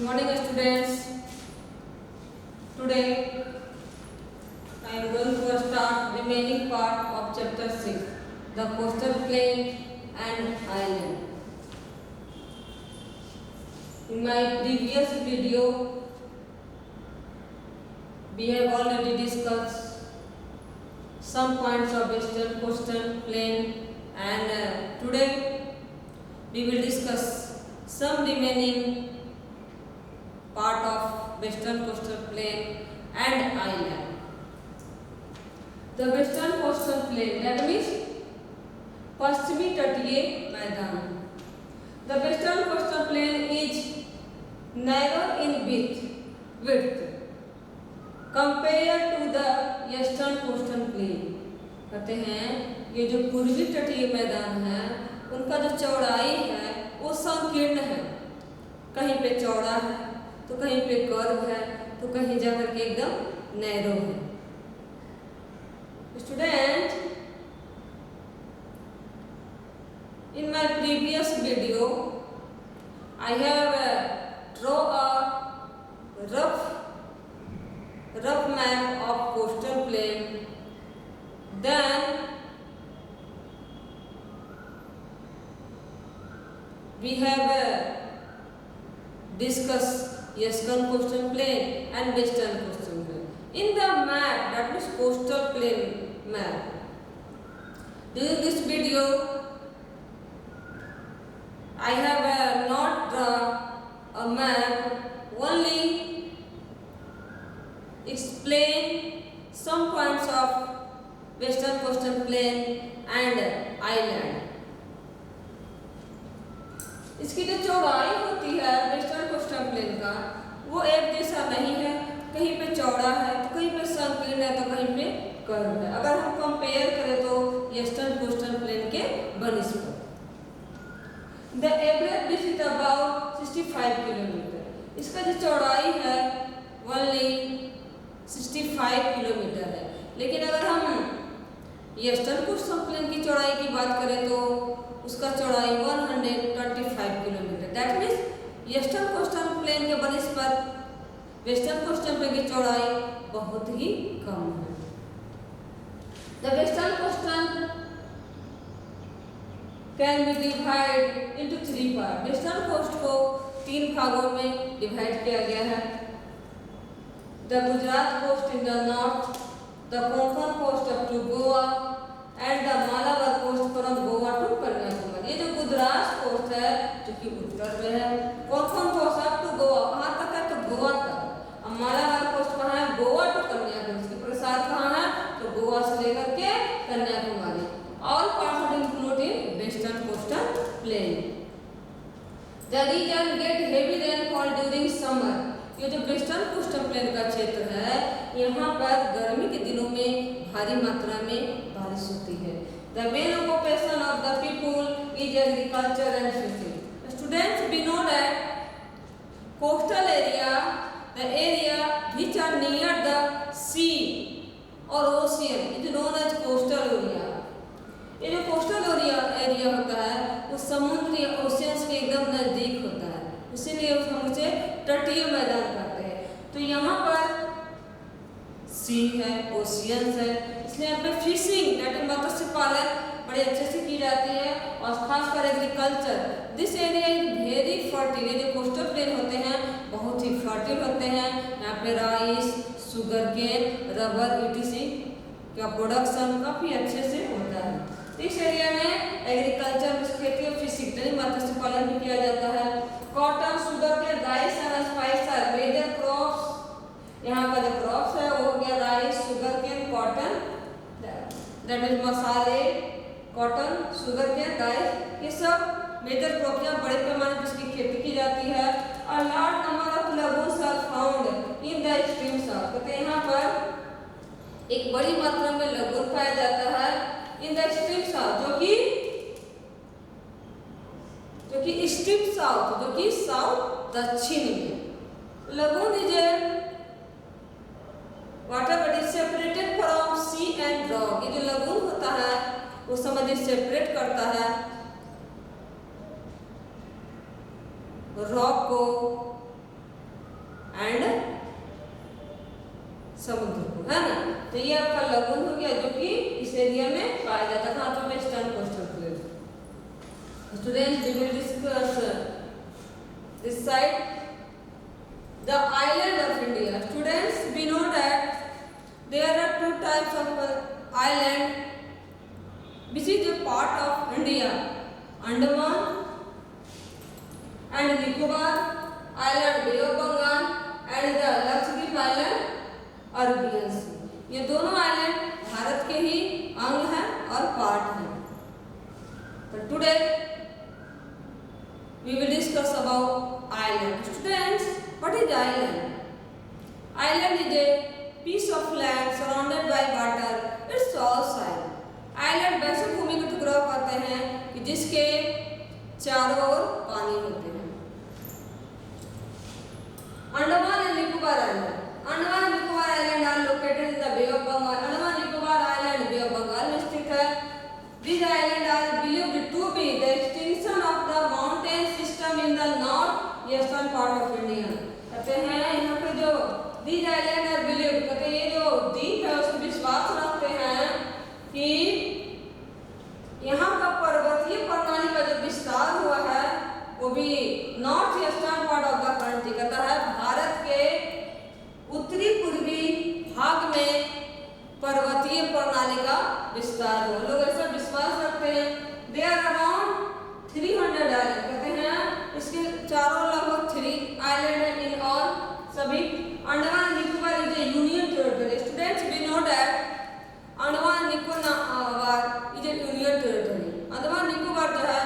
morning students. Today I am going to start remaining part of chapter 6, the coastal plain and island. In my previous video we have already discussed some points of western coastal plain, and today we will discuss some remaining part of western coastal plain and island. The western coastal plain, that means पश्चिमी तटीय मैदान. The western coastal plain is narrow in width compared to the eastern coastal plain. कहते हैं ये जो पूर्वी तटीय मैदान है उनका जो चौड़ाई है वो संकीर्ण है. कहीं पे चौड़ा है तो कहीं पे कर्व है तो कहीं जाकर के एकदम नैरो है. Student, in my previous video I have draw a rough map of coastal plain. Then we have discussed eastern coastal plain and western coastal plain. In the map, that means coastal plain map, during this video I have not drawn a map, only explain some points of western coastal plain and island. इसकी जो चौड़ाई होती है western coastal plane का वो एक जैसा नहीं है. कहीं पे चौड़ा है तो कहीं पे संकीर्ण है तो कहीं पे कर्व है. अगर हम कंपेयर करें तो ईस्टर्न कोस्टल प्लेन के बनिस्पत the average distance is about 65 kilometre. इसका जो चौड़ाई है ओनली 65 किलोमीटर है. लेकिन अगर हम ईस्टर्न कोस्टल प्लेन की चौड़ाई की बात करें तो उसका चौड़ाई 125 kilometre. That means eastern coastal plain के बनिस्पत वेस्टर्न कोस्टल प्लेन की चौड़ाई बहुत ही कम है. The western coastal can be divide into 3 part. Western coast को 3 भागों में डिवाइड किया गया है. The Gujarat coast in the north, the Konkan coast up to Goa and the Malabar coast from Goa to Kanyakumari. ये जो गुजरात कोस्ट है जो कि उत्तर में है, Konkan coast up to Goa कहाँ तक है तो गोवा तक. अब मालाबार कोस्ट कहाँ है, गोवा टू कन्याकुमारी. इसकी प्रसार कहाँ है तो गोवा से लेकर के Kanyakumari. All parts include in western coastal plain. The region get heavy rainfall during summer. ये जो वेस्टर्न कोस्टल प्लेन का क्षेत्र है यहाँ पर गर्मी के दिनों में भारी मात्रा में बारिश होती है. The main occupation of the people is agriculture and fishing. Students, we know that coastal area, the area which are near the sea or ocean is known as coastal area. ये जो कोस्टल एरिया होता है वो समुद्री oceans के एकदम नजदीक होता है, इसीलिए हम उसे तटीय मैदान कहते हैं. तो यहाँ पर सी है, ओशियंस है, इसलिए यहाँ पे फिशिंग दैट इज मत्स्य पालन बड़े अच्छे से की जाती है और खासकर agriculture. This area is very fertile. ये जो कोस्टल प्लेन होते हैं बहुत ही फर्टिल होते हैं. यहाँ पे rice, sugar cane, rubber etc का प्रोडक्शन काफ़ी अच्छे से होता है. इस एरिया में एग्रीकल्चर, खेती और फिशिंग मत्स्य पालन भी किया जाता है. Cotton, sugar cane, rice and spice are major crops. यहाँ का जो क्रॉप्स है वो हो गया rice, sugar cane, cotton, that is मसाले, कॉटन, शुगर केन, राइस, ये सब मेजर क्रॉप यहाँ बड़े पैमाने पर इसकी खेती की जाती है. और large number of lagoons are found in the extreme south. कहते हैं यहाँ पर एक बड़ी मात्रा में लगून पाया जाता है इन द एक्सट्रीम साउथ, जो कि एक्सट्रीम साउथ, जो कि साउथ दक्षिण में. Lagoon is water but is separated from sea and rock. ये जो लगून होता है वो समझिए सेपरेट करता है रॉक को Students, we will discuss this side, the island of India. Students, we know that there are two types of island which is a part of India: Andaman and Nicobar Island, Bay of Bengal, and the Lakshadweep Island, Arabian Sea. ये दोनों island Bharat के ही अंग हैं और part हैं. But today we will discuss about island. Students, what is island? Island is a piece of land surrounded by water. It's all side. Island वैसे भूमि का टुकड़ा कहते हैं कि जिसके चारों ओर पानी होते हैं. Andaman and Nicobar island. Andaman and Nicobar island are located in the bay of Bengal. Andaman Nicobar island bay of Bengal में स्थित है. These islands are believed to be the extension of the mountain system in the north-eastern part of India. कहते हैं यहाँ पे जो these islands are believed, कहते हैं ये जो द्वीप है उसमें विश्वास रखते हैं कि यहाँ का पर्वतीय प्रणाली का जो विस्तार हुआ है वो भी north eastern part of the country, कहता है भारत के उत्तरी पूर्वी भाग में पर्वतीय प्रणाली का विस्तार हुआ. लोग ऐसा विश्वास रखते हैं. दे आर अराउंड 300 आइलैंड, कहते हैं इसके चारों लगभग 3 आइलैंड है इन ऑल. सभी Andaman Nicobar is a union territory. Students, we know that Andaman Nicobar is a union territory. Andaman Nicobar जो है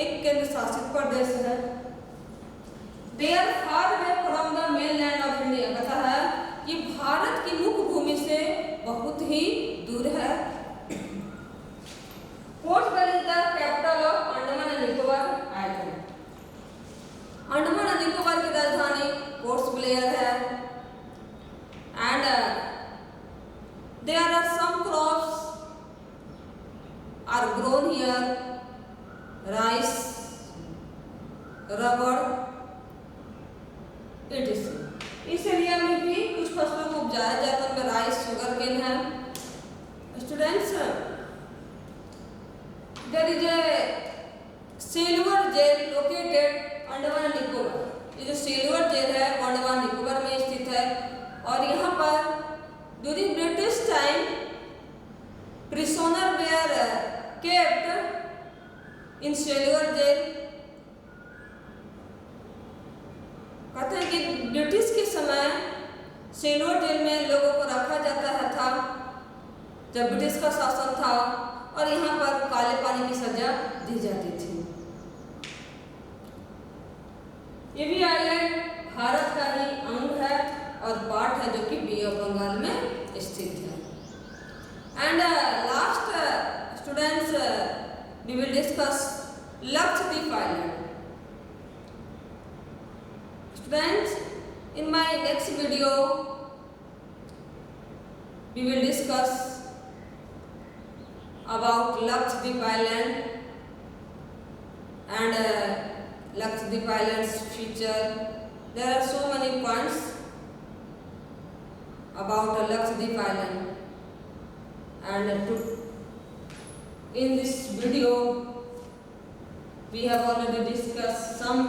एक केंद्र शासित प्रदेश है. They are far away from the mainland of India, कहता है ये भारत की मुख्य भूमि से बहुत ही दूर है. Port Blair is the capital of Andaman and Nicobar island. Andaman and Nicobar की राजधानी पोर्ट ब्लेयर है. And there are some crops are grown here: rice, rubber, etc. इस एरिया में भी कुछ फसलों को उपजाया जाता है. उनमें राइस, शुगर केन है. Students, there is a silver jail located Andaman and Nicobar. ये जो सिल्वर जेल है वो अंडमान निकोबार में स्थित है. और यहाँ पर during British time prisoner were kept in silver jail. कहते हैं कि ब्रिटिश के समय सिल्वर जेल में लोगों को रखा जाता है था जब ब्रिटिश का शासन था, और यहाँ पर काले पानी की सजा दी जाती थी. ये भी आइलैंड भारत का ही अंग है और पार्ट है जो कि बे ऑफ बंगाल में स्थित है. And last students, we will discuss Lakshadweep island. Friends, in my next video, we will discuss about Lakshadweep Island and Lakshadweep Island's future. There are so many points about Lakshadweep Island, and in this video, we have already discussed some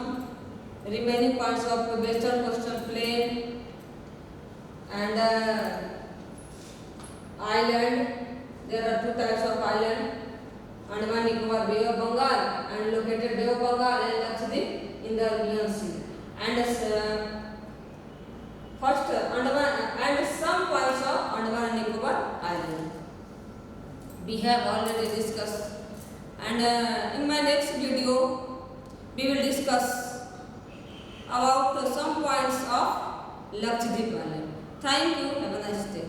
remaining parts of the western coastal plain and island. There are two types of island: Andaman Nicobar Bay of Bengal and located Bay of Bengal and Lakshadweep in the Arabian Sea. And first Andaman and some points of Andaman and Nicobar Island we have already discussed. And in my next video we will discuss about some points of Lakshadweep Island. Thank you. Have a nice day.